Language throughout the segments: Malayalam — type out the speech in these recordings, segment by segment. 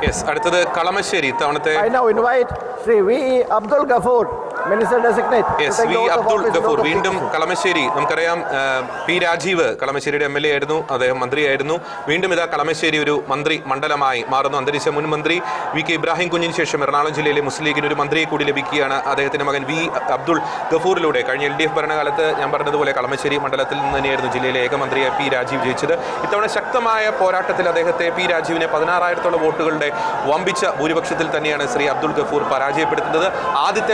യെസ്, അടുത്തത് കളമശ്ശേരി തവണത്തെ. I now invite Sri V.E. Abdul Ghafoor, Minister Designate. Yes, V Abdul Ghafoor വീണ്ടും കളമശ്ശേരി. നമുക്കറിയാം പി രാജീവ് കളമശ്ശേരിയുടെ MLA ആയിരുന്നു, അദ്ദേഹം മന്ത്രിയായിരുന്നു. വീണ്ടും ഇതാ കളമശ്ശേരി ഒരു മന്ത്രി മണ്ഡലമായി മാറുന്നു. അന്തരിച്ച മുൻ മന്ത്രി VK ഇബ്രാഹിം കുഞ്ഞിന് ശേഷം എറണാകുളം ജില്ലയിലെ മുസ്ലിം ലീഗിന് ഒരു മന്ത്രിയെ കൂടി ലഭിക്കുകയാണ്. അദ്ദേഹത്തിന്റെ മകൻ V അബ്ദുൾ ഗഫൂറിലൂടെ കഴിഞ്ഞ LDF ഭരണകാലത്ത് ഞാൻ പറഞ്ഞതുപോലെ കളമശ്ശേരി മണ്ഡലത്തിൽ നിന്ന് തന്നെയായിരുന്നു ജില്ലയിലെ ഏക മന്ത്രിയായ പി രാജീവ് ജയിച്ചത്. ഇത്തവണ ശക്തമായ പോരാട്ടത്തിൽ അദ്ദേഹത്തെ പി രാജീവിനെ 16,000-ഓളം വോട്ടുകളുടെ വമ്പിച്ച ഭൂരിപക്ഷത്തിൽ തന്നെയാണ് ശ്രീ അബ്ദുൾ ഗഫൂർ പരാജയപ്പെടുത്തുന്നത്. ആദ്യത്തെ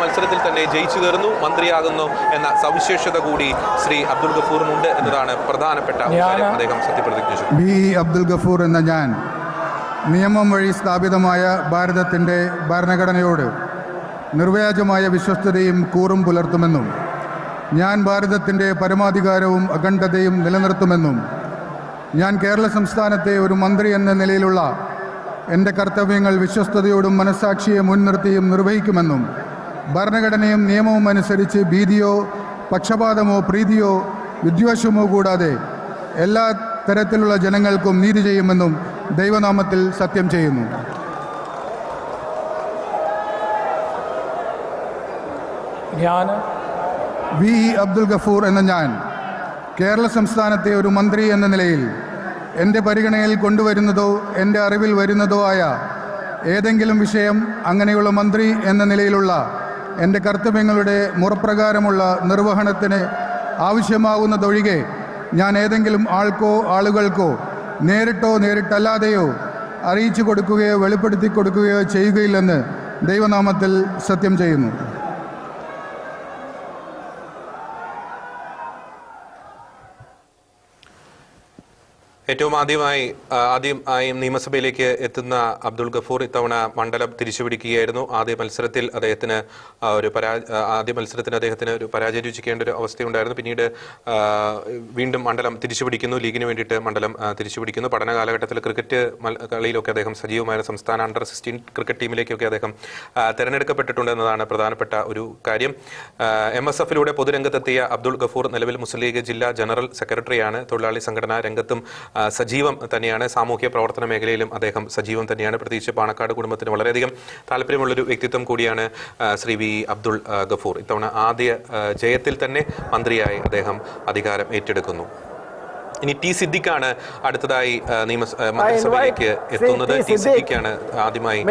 മത്സരത്തിൽ തന്നെ ജയിച്ചു കയറുന്നു, മന്ത്രിയാകുന്നു എന്ന സവിശേഷത കൂടി ശ്രീ അബ്ദുൾ ഗഫൂറിനുണ്ട് എന്നതാണ് പ്രധാനപ്പെട്ട കാര്യം. അദ്ദേഹം സത്യപ്രതിജ്ഞ ചെയ്തു. V അബ്ദുൾ ഗഫൂർ എന്ന ഞാൻ നിയമം വഴി സ്ഥാപിതമായ ഭാരതത്തിൻ്റെ ഭരണഘടനയോട് നിർവ്യാജമായ വിശ്വസ്തതയും കൂറും പുലർത്തുമെന്നും ഞാൻ ഭാരതത്തിൻ്റെ പരമാധികാരവും അഖണ്ഡതയും നിലനിർത്തുമെന്നും ഞാൻ കേരള സംസ്ഥാനത്തെ ഒരു മന്ത്രി എന്ന നിലയിലുള്ള എൻ്റെ കർത്തവ്യങ്ങൾ വിശ്വസ്തയോടും മനസ്സാക്ഷിയെ മുൻനിർത്തിയും നിർവഹിക്കുമെന്നും ഭരണഘടനയും നിയമവും അനുസരിച്ച് ഭീതിയോ പക്ഷപാതമോ പ്രീതിയോ വിദ്വേഷമോ കൂടാതെ എല്ലാ തരത്തിലുള്ള ജനങ്ങൾക്കും നീതി ചെയ്യുമെന്നും ദൈവനാമത്തിൽ സത്യം ചെയ്യുന്നു. ഞാൻ V അബ്ദുൾ ഗഫൂർ എന്ന ഞാൻ കേരള സംസ്ഥാനത്തെ ഒരു മന്ത്രി എന്ന നിലയിൽ എൻ്റെ പരിഗണനയിൽ കൊണ്ടുവരുന്നതോ എൻ്റെ അറിവിൽ വരുന്നതോ ആയ ഏതെങ്കിലും വിഷയം അങ്ങനെയുള്ള മന്ത്രി എന്ന നിലയിലുള്ള എൻ്റെ കർത്തവ്യങ്ങളുടെ മുറപ്രകാരമുള്ള നിർവഹണത്തിന് ആവശ്യമാകുന്നതൊഴികെ ഞാൻ ഏതെങ്കിലും ആളുകൾക്കോ നേരിട്ടോ നേരിട്ടല്ലാതെയോ അറിയിച്ചു കൊടുക്കുകയോ വെളിപ്പെടുത്തി കൊടുക്കുകയോ ചെയ്യുകയില്ലെന്ന് ദൈവനാമത്തിൽ സത്യം ചെയ്യുന്നു. ഏറ്റവും ആദ്യമായി നിയമസഭയിലേക്ക് എത്തുന്ന അബ്ദുൾ ഗഫൂർ ഇത്തവണ മണ്ഡലം തിരിച്ചുപിടിക്കുകയായിരുന്നു. ആദ്യ മത്സരത്തിന് അദ്ദേഹത്തിന് ഒരു പരാജയം രുചിക്കേണ്ട ഒരു അവസ്ഥയുണ്ടായിരുന്നു. പിന്നീട് വീണ്ടും മണ്ഡലം തിരിച്ചുപിടിക്കുന്നു, ലീഗിന് വേണ്ടിയിട്ട് മണ്ഡലം തിരിച്ചുപിടിക്കുന്നു. പഠന കാലഘട്ടത്തിൽ ക്രിക്കറ്റ് കളിയിലൊക്കെ അദ്ദേഹം സജീവമായ സംസ്ഥാന അണ്ടർ-16 ക്രിക്കറ്റ് ടീമിലേക്കൊക്കെ അദ്ദേഹം തിരഞ്ഞെടുക്കപ്പെട്ടിട്ടുണ്ട് എന്നതാണ് പ്രധാനപ്പെട്ട ഒരു കാര്യം. MSF-ലൂടെ പൊതുരംഗത്തെത്തിയ അബ്ദുൾ ഗഫൂർ നിലവിൽ മുസ്ലിം ലീഗ് ജില്ലാ ജനറൽ സെക്രട്ടറിയാണ്. തൊഴിലാളി സംഘടനാ രംഗത്തും സജീവം തന്നെയാണ്. സാമൂഹ്യ പ്രവർത്തന മേഖലയിലും അദ്ദേഹം സജീവം തന്നെയാണ്. പ്രത്യേകിച്ച് പാണക്കാട് കുടുംബത്തിന് വളരെയധികം താല്പര്യമുള്ളൊരു വ്യക്തിത്വം കൂടിയാണ് ശ്രീ V അബ്ദുൾ ഗഫൂർ. ഇത്തവണ ആദ്യ ജയത്തിൽ തന്നെ മന്ത്രിയായി അദ്ദേഹം അധികാരം ഏറ്റെടുക്കുന്നു. ഇനി ടി സിദ്ദിഖാണ് അടുത്തതായി മന്ത്രിസഭയിലേക്ക് എത്തുന്നത്. ടി സിദ്ദിഖാണ് ആദ്യമായി